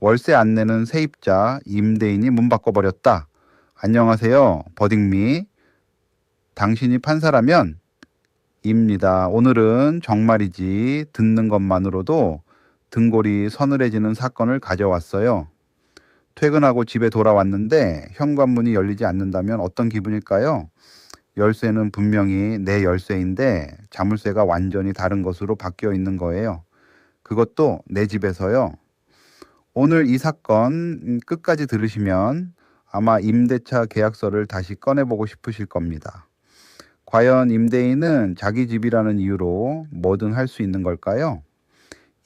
월세 안 내는 세입자, 임대인이 문 바꿔버렸다. 안녕하세요. 버딩미. 당신이 판사라면? 입니다. 오늘은 정말이지 듣는 것만으로도 등골이 서늘해지는 사건을 가져왔어요. 퇴근하고 집에 돌아왔는데 현관문이 열리지 않는다면 어떤 기분일까요? 열쇠는 분명히 내 열쇠인데 자물쇠가 완전히 다른 것으로 바뀌어 있는 거예요. 그것도 내 집에서요. 오늘 이 사건 끝까지 들으시면 아마 임대차 계약서를 다시 꺼내보고 싶으실 겁니다. 과연 임대인은 자기 집이라는 이유로 뭐든 할 수 있는 걸까요?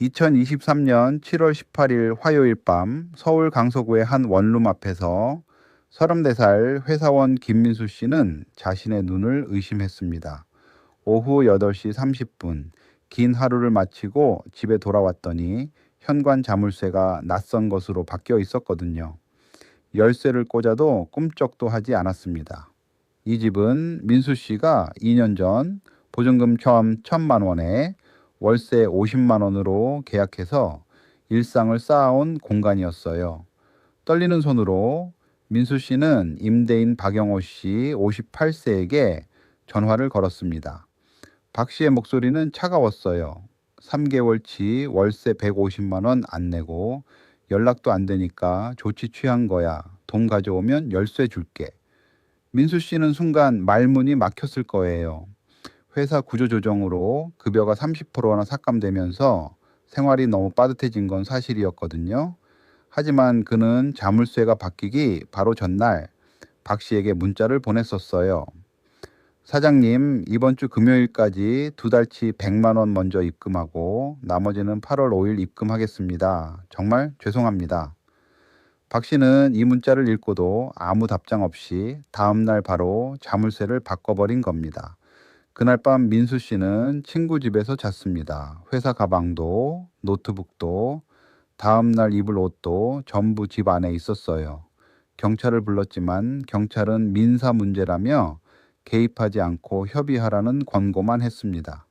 2023년 7월 18일 화요일 밤 서울 강서구의 한 원룸 앞에서 34살 회사원 김민수 씨는 자신의 눈을 의심했습니다. 오후 8시 30분 긴 하루를 마치고 집에 돌아왔더니 현관 자물쇠가 낯선 것으로 바뀌어 있었거든요. 열쇠를 꽂아도 꿈쩍도 하지 않았습니다. 이 집은 민수 씨가 2년 전 보증금 처음 1,000만 원에 월세 50만 원으로 계약해서 일상을 쌓아온 공간이었어요. 떨리는 손으로 민수 씨는 임대인 박영호 씨 58세에게 전화를 걸었습니다. 박 씨의 목소리는 차가웠어요. 3개월치 월세 150만 원 안 내고 연락도 안 되니까 조치 취한 거야. 돈 가져오면 열쇠 줄게. 민수 씨는 순간 말문이 막혔을 거예요. 회사 구조조정으로 급여가 30%나 삭감되면서 생활이 너무 빠듯해진 건 사실이었거든요. 하지만 그는 자물쇠가 바뀌기 바로 전날 박 씨에게 문자를 보냈었어요. 사장님, 이번 주 금요일까지 2달치 100만 원 먼저 입금하고 나머지는 8월 5일 입금하겠습니다. 정말 죄송합니다. 박 씨는 이 문자를 읽고도 아무 답장 없이 다음날 바로 자물쇠를 바꿔버린 겁니다. 그날 밤 민수 씨는 친구 집에서 잤습니다. 회사 가방도 노트북도 다음날 입을 옷도 전부 집 안에 있었어요. 경찰을 불렀지만 경찰은 민사 문제라며 개입하지 않고 협의하라는 권고만 했습니다.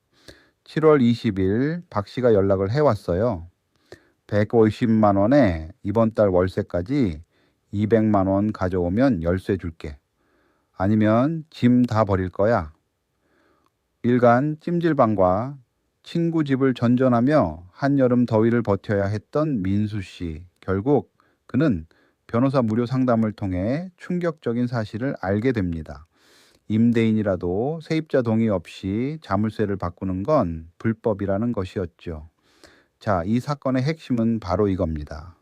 7월 20일 박 씨가 연락을 해왔어요. 150만 원에 이번 달 월세까지 200만 원 가져오면 열쇠 줄게. 아니면 짐 다 버릴 거야. 일간 찜질방과 친구 집을 전전하며 한여름 더위를 버텨야 했던 민수 씨. 결국 그는 변호사 무료 상담을 통해 충격적인 사실을 알게 됩니다. 임대인이라도 세입자 동의 없이 자물쇠를 바꾸는 건 불법이라는 것이었죠. 자, 이 사건의 핵심은 바로 이겁니다.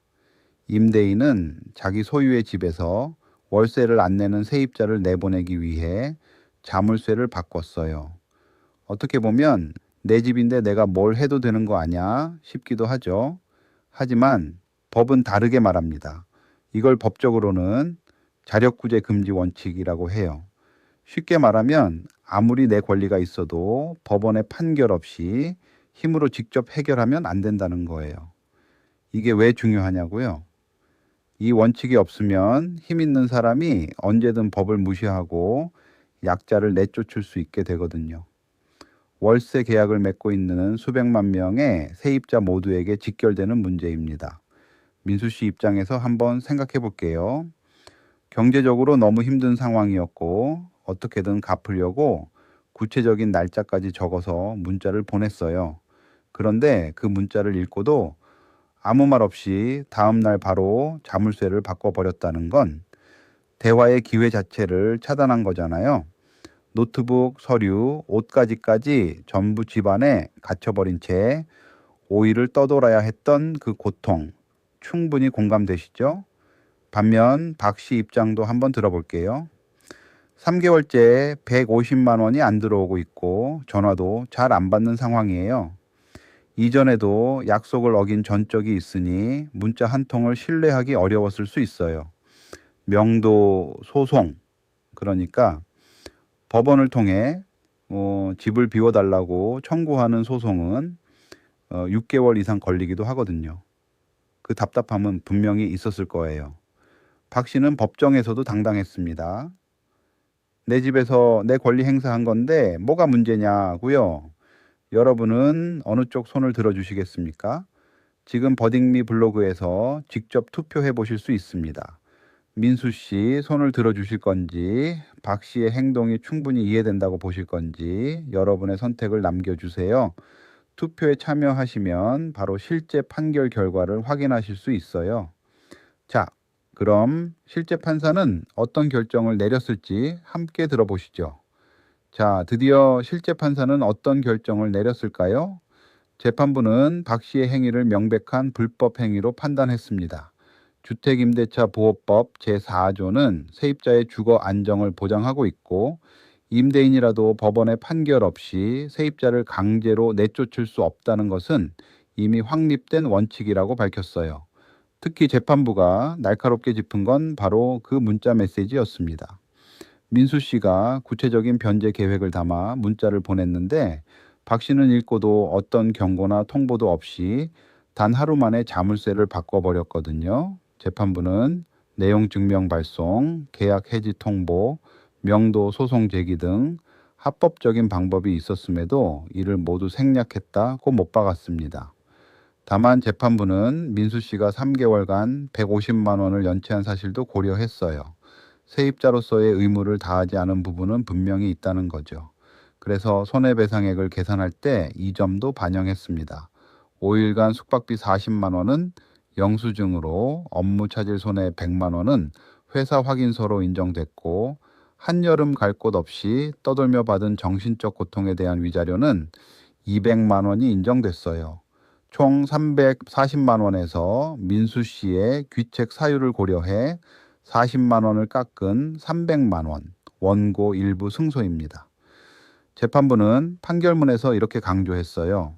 임대인은 자기 소유의 집에서 월세를 안 내는 세입자를 내보내기 위해 자물쇠를 바꿨어요. 어떻게 보면 내 집인데 내가 뭘 해도 되는 거 아냐 싶기도 하죠. 하지만 법은 다르게 말합니다. 이걸 법적으로는 자력구제 금지 원칙이라고 해요. 쉽게 말하면 아무리 내 권리가 있어도 법원의 판결 없이 힘으로 직접 해결하면 안 된다는 거예요. 이게 왜 중요하냐고요? 이 원칙이 없으면 힘 있는 사람이 언제든 법을 무시하고 약자를 내쫓을 수 있게 되거든요. 월세 계약을 맺고 있는 수백만 명의 세입자 모두에게 직결되는 문제입니다. 민수 씨 입장에서 한번 생각해 볼게요. 경제적으로 너무 힘든 상황이었고 어떻게든 갚으려고 구체적인 날짜까지 적어서 문자를 보냈어요. 그런데 그 문자를 읽고도 아무 말 없이 다음 날 바로 자물쇠를 바꿔버렸다는 건 대화의 기회 자체를 차단한 거잖아요. 노트북, 서류, 옷까지까지 전부 집안에 갇혀버린 채 5일을 떠돌아야 했던 그 고통 충분히 공감되시죠? 반면 박 씨 입장도 한번 들어볼게요. 3개월째 150만 원이 안 들어오고 있고 전화도 잘 안 받는 상황이에요. 이전에도 약속을 어긴 전적이 있으니 문자 한 통을 신뢰하기 어려웠을 수 있어요. 명도 소송, 그러니까 법원을 통해 집을 비워달라고 청구하는 소송은 6개월 이상 걸리기도 하거든요. 그 답답함은 분명히 있었을 거예요. 박 씨는 법정에서도 당당했습니다. 내 집에서 내 권리 행사한 건데 뭐가 문제냐고요? 여러분은 어느 쪽 손을 들어주시겠습니까? 지금 버딩미 블로그에서 직접 투표해 보실 수 있습니다. 민수 씨 손을 들어주실 건지, 박 씨의 행동이 충분히 이해된다고 보실 건지 여러분의 선택을 남겨주세요. 투표에 참여하시면 바로 실제 판결 결과를 확인하실 수 있어요. 자, 그럼 실제 판사는 어떤 결정을 내렸을지 함께 들어보시죠. 자, 드디어 실제 판사는 어떤 결정을 내렸을까요? 재판부는 박 씨의 행위를 명백한 불법 행위로 판단했습니다. 주택임대차보호법 제4조는 세입자의 주거 안정을 보장하고 있고, 임대인이라도 법원의 판결 없이 세입자를 강제로 내쫓을 수 없다는 것은 이미 확립된 원칙이라고 밝혔어요. 특히 재판부가 날카롭게 짚은 건 바로 그 문자 메시지였습니다. 민수 씨가 구체적인 변제 계획을 담아 문자를 보냈는데, 박 씨는 읽고도 어떤 경고나 통보도 없이 단 하루 만에 자물쇠를 바꿔버렸거든요. 재판부는 내용 증명 발송, 계약 해지 통보, 명도 소송 제기 등 합법적인 방법이 있었음에도 이를 모두 생략했다고 못 박았습니다. 다만 재판부는 민수 씨가 3개월간 150만 원을 연체한 사실도 고려했어요. 세입자로서의 의무를 다하지 않은 부분은 분명히 있다는 거죠. 그래서 손해배상액을 계산할 때 이 점도 반영했습니다. 5일간 숙박비 40만 원은 영수증으로, 업무 차질 손해 100만 원은 회사 확인서로 인정됐고, 한여름 갈 곳 없이 떠돌며 받은 정신적 고통에 대한 위자료는 200만 원이 인정됐어요. 총 340만 원에서 민수 씨의 귀책 사유를 고려해 40만 원을 깎은 300만 원, 원고 일부 승소입니다. 재판부는 판결문에서 이렇게 강조했어요.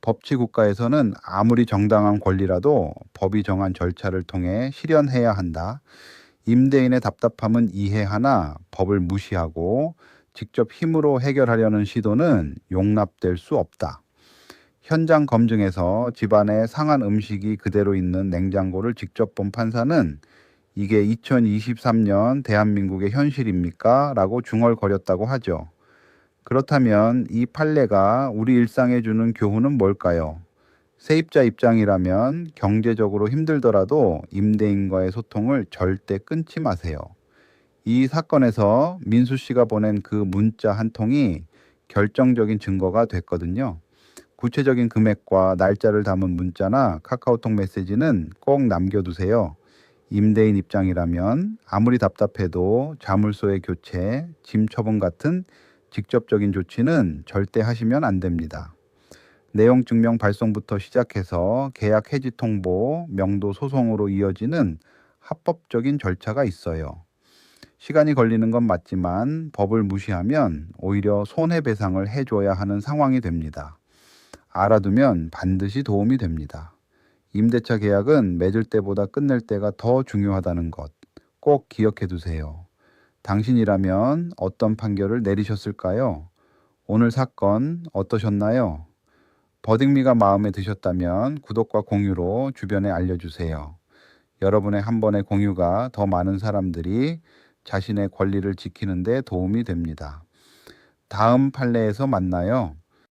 법치국가에서는 아무리 정당한 권리라도 법이 정한 절차를 통해 실현해야 한다. 임대인의 답답함은 이해하나 법을 무시하고 직접 힘으로 해결하려는 시도는 용납될 수 없다. 현장 검증에서 집안에 상한 음식이 그대로 있는 냉장고를 직접 본 판사는 이게 2023년 대한민국의 현실입니까? 라고 중얼거렸다고 하죠. 그렇다면 이 판례가 우리 일상에 주는 교훈은 뭘까요? 세입자 입장이라면 경제적으로 힘들더라도 임대인과의 소통을 절대 끊지 마세요. 이 사건에서 민수 씨가 보낸 그 문자 한 통이 결정적인 증거가 됐거든요. 구체적인 금액과 날짜를 담은 문자나 카카오톡 메시지는 꼭 남겨두세요. 임대인 입장이라면 아무리 답답해도 자물쇠의 교체, 짐 처분 같은 직접적인 조치는 절대 하시면 안 됩니다. 내용 증명 발송부터 시작해서 계약 해지 통보, 명도 소송으로 이어지는 합법적인 절차가 있어요. 시간이 걸리는 건 맞지만 법을 무시하면 오히려 손해배상을 해줘야 하는 상황이 됩니다. 알아두면 반드시 도움이 됩니다. 임대차 계약은 맺을 때보다 끝낼 때가 더 중요하다는 것 꼭 기억해 두세요. 당신이라면 어떤 판결을 내리셨을까요? 오늘 사건 어떠셨나요? 버딩미가 마음에 드셨다면 구독과 공유로 주변에 알려주세요. 여러분의 한 번의 공유가 더 많은 사람들이 자신의 권리를 지키는 데 도움이 됩니다. 다음 판례에서 만나요.